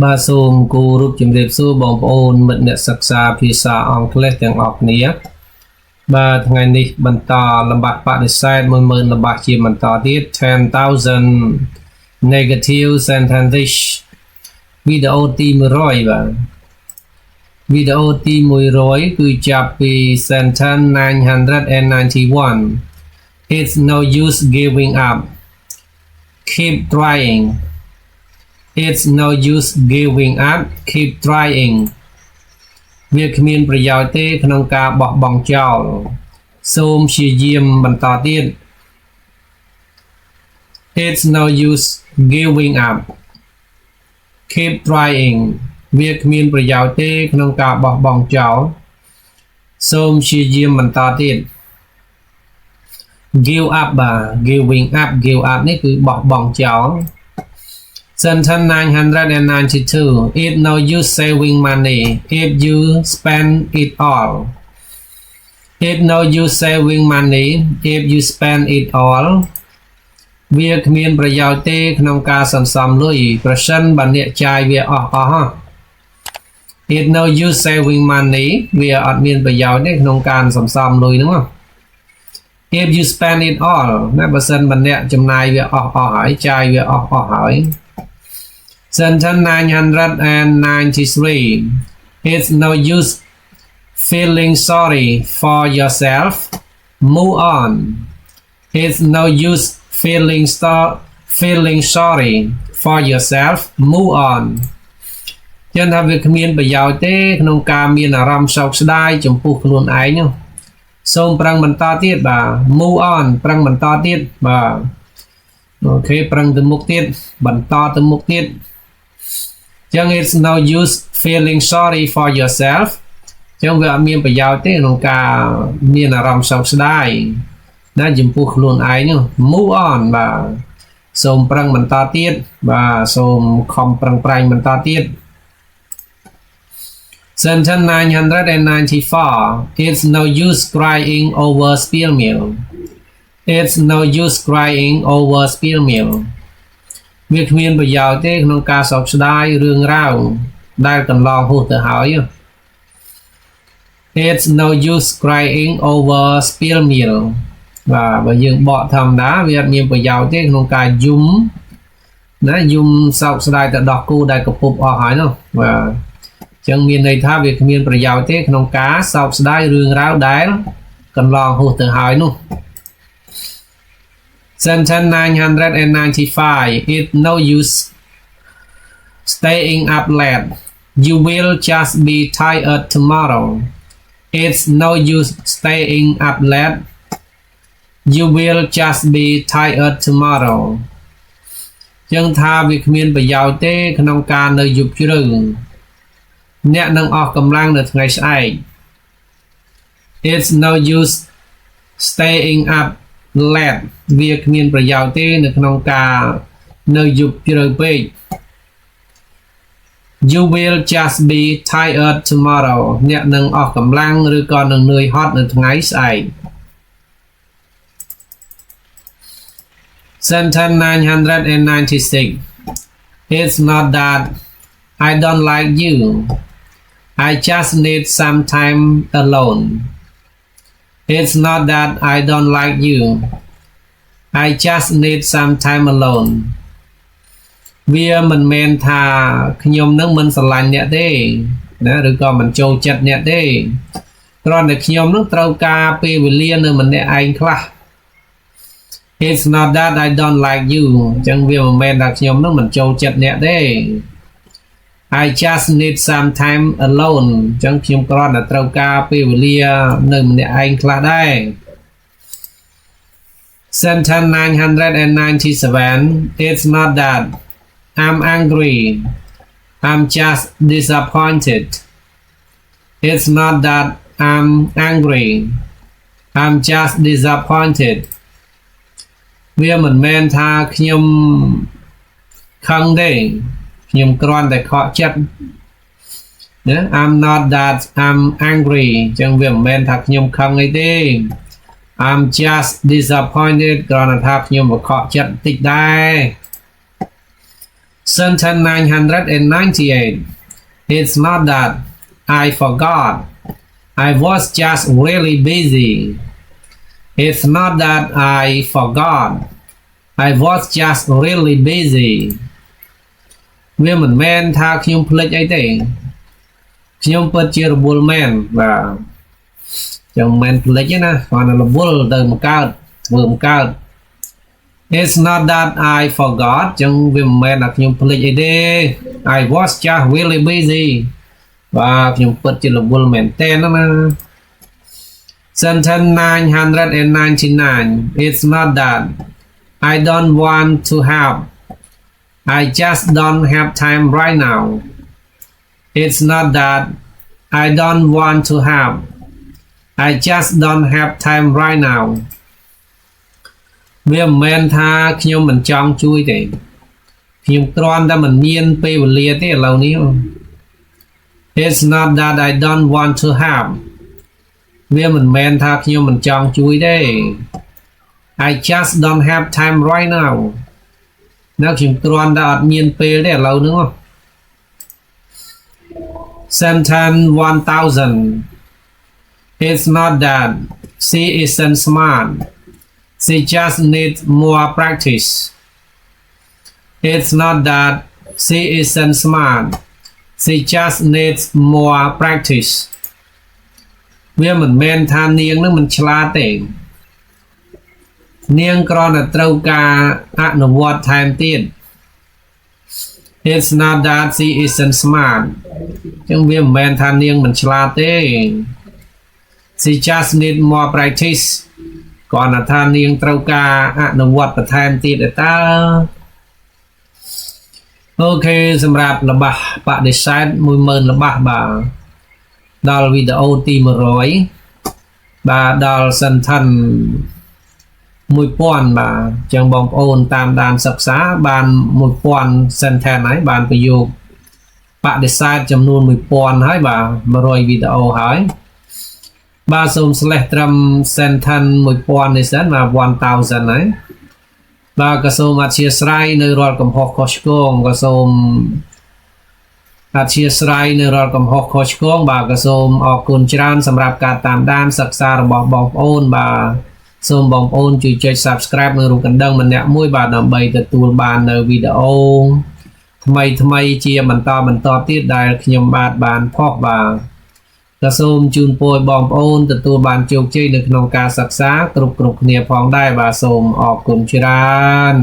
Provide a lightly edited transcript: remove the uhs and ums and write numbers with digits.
បាទសូមគោរពជំរាបសួរបងប្អូនមិត្តអ្នកសិក្សាភាសាអង់គ្លេសទាំងអស់គ្នាបាទថ្ងៃនេះបន្តលំបាកបដិសេធ 10000 លំបាកជាបន្តទៀត 10,000 negative sentences វីដេអូទី100បាទវីដេអូទី100គឺចាប់ពី sentence 991 It's no use giving up keep trying It's no use giving up keep trying វាគ្មានប្រយោជន៍ទេក្នុងការបោះបង់ចោលសូមព្យាយាមបន្តទៀត It's no use giving up keep trying វាគ្មានប្រយោជន៍ទេក្នុងការបោះបង់ចោលសូមព្យាយាមបន្តទៀត give up បាទ giving up give up នេះគឺបោះបង់ចោលSentence 992 It's no use saving money if you spend it all. It's no use saving money if you spend it all. វាគ្មានប្រយោជន៍ទេក្នុងការសន្សំលុយប្រសិនបើអ្នកចាយវាអស់ It's no use saving money វាអត់មានប្រយោជន៍ទេក្នុងការសន្សំលុយហ្នឹង If you spend it all ណាបើសិនបើអ្នកចំណាយវាអស់ហើយចាយវាអស់ហើយ Sentence 993 It's no use feeling sorry for yourself. Move on. It's no use feeling sorry for yourself. Move on. ចឹងថាវាគ្មានប្រយោជន៍ទេក្នុងការមានអារម្មណ៍សោកស្ដាយចំពោះខ្លួនឯងសូមប្រឹងបន្តទៀតបាទ Move on ប្រឹងបន្តទៀតបាទអូខេប្រឹងទៅមុខទៀតបន្តទៅមុខទៀតចឹង it's no use feeling sorry for yourself ចឹងវាអត់មានប្រយោជន៍ទេក្នុងការមានអារម្មណ៍សោកស្ដាយណាចំពោះខ្លួនឯង move on បាទសូមប្រឹងបន្តទៀតបាទសូមខំប្រឹងប្រែងបន្តទៀត Sentence 994 It's no use crying over spilled milk It's no use crying over spilled milk វាគ្មានប្រយោជន៍ទេក្នុងការសោកស្ដាយរឿងរ៉ាវដែលកន្លងហួសទៅហើយ It's no use crying over spilled milk បាទបើយើងបកធម្មតាវាអត់មានប្រយោជន៍ទេក្នុងការយំណាយំសោកស្ដាយទៅដោះគូដែលកពុបអស់ហើយនោះបាទអញ្ចឹងមានន័យថាវាគ្មានប្រយោជន៍ទេក្នុងការសោកស្ដាយរឿងរ៉ាវដែលកន្លងហួសទៅហើយនោះSentence 995 It's no use staying up late. You will just be tired tomorrow. It's no use staying up late. You will just be tired tomorrow. ចឹងថាវាគ្មានប្រយោជន៍ទេក្នុងការនៅយប់ជ្រៅអ្នកនឹងអស់កម្លាំងនៅថ្ងៃស្អែក It's no use staying up late វាគ្មានប្រយោជន៍ទេនៅក្នុងការនៅយប់ជ្រៅពេក You will just be tired tomorrow អ្នកនឹងអស់កម្លាំងឬក៏នឹងនឿយហត់នៅថ្ងៃស្អែក Sentence 996 It's not that I don't like you I just need some time alone It's not that I don't like you. I just need some time alone. វាមិនមែនថាខ្ញុំនឹងមិនស្រឡាញ់អ្នកទេណាឬក៏មិនចូលចិត្តអ្នកទេគ្រាន់តែខ្ញុំនឹងត្រូវការពេលវេលានៅម្នាក់ឯងខ្លះ It's not that I don't like you អញ្ចឹងវាមិនមែនថាខ្ញុំនឹងមិនចូលចិត្តអ្នកទេ I just need some time alone អញ្ចឹងខ្ញុំគ្រាន់តែត្រូវការពេលវេលានៅម្នាក់ឯងខ្លះដែរ Sentence 997 It's not that I'm angry I'm just disappointed It's not that I'm angry I'm just disappointed វាមិនមែនថាខ្ញុំខឹងទេខ្ញុំគ្រាន់តែខកចិត្តណា I'm not that I'm angry អញ្ចឹងវាមិនមែនថាខ្ញុំខឹងអីទេ I'm just disappointed គ្រាន់តែថាខ្ញុំខកចិត្តតិចដែរ Sentence 998. It's not that I forgot. I was just really busy. It's not that I forgot. I was just really busy. វាមិនមែនថាខ្ញុំភ្លេចអីទេខ្ញុំពិតជារវល់មែនបាទចឹងមិនមែនភ្លេចទេណាគ្រាន់តែរវល់ទៅមកកើតធ្វើមកកើត It's not that I forgot ចឹងវាមិនមែនថាខ្ញុំភ្លេចអីទេ I was just really busy បាទខ្ញុំពិតជារវល់មែនតើណា Sentence 999 It's not that I don't want to help I just don't have time right now It's not that I don't want to help I just don't have time right now វាមិនមែនថាខ្ញុំមិនចង់ជួយទេខ្ញុំគ្រាន់តែមិនមានពេលវេលាទេឥឡូវនេះ It's not that I don't want to help វាមិនមែនថាខ្ញុំមិនចង់ជួយទេ I just don't have time right now នៅខ្ញុំគ្រាន់តែអត់មានពេលទេឥឡូវហ្នឹង Sentence 1000 It's not that she isn't smart She just needs more practice It's not that she isn't smart She just needs more practice វាមិនមែនថានាងនឹងមិនឆ្លាតទេនាងគ្រាន់តែត្រូវការអនុវត្តថែមទៀត It's not that she isn't smart ចឹងវាមិនមែនថានាងមិនឆ្លាតទេ She just need more practice គ្រាន់តែថានាងត្រូវការអនុវត្តបន្ថែមទៀតទេតើអូខេសម្រាប់របស់បដិសេធ 10000 របស់បាទដល់វីដេអូទី100បាទដល់ sentence 1000បាទចឹងបងប្អូនតាមដានសិក្សាបាន1000 sentence ហើយបានប្រយោគបដិសេធចំនួន1000ហើយបាទ100វីដេអូហើយបាទសូមស្លេះត្រឹម sentence 1000នេះសិនបាទ1000ហើយបាទក៏សូមអធិស្ឋាននៅរាល់កំហុសខុសឆ្គងក៏សូមអធិស្ឋាននៅរាល់កំហុសខុសឆ្គងបាទក៏សូមអរគុណច្រើនសម្រាប់ការតាមដានសិក្សារបស់បងប្អូនបាទសូមបងប្អូនជួយចុច Subscribe និងរូបកណ្ដឹងម្នាក់មួយបាទដើម្បីទទួលបាននៅវីដេអូថ្មីជាបន្តទៀតដែលខ្ញុំបានផុសបាទក៏សូមជូនពរបងប្អូនទទួលបានជោគជ័យនៅក្នុងការសិក្សាគ្រប់គ្នាផងដែរបាទសូមអរគុណច្រើន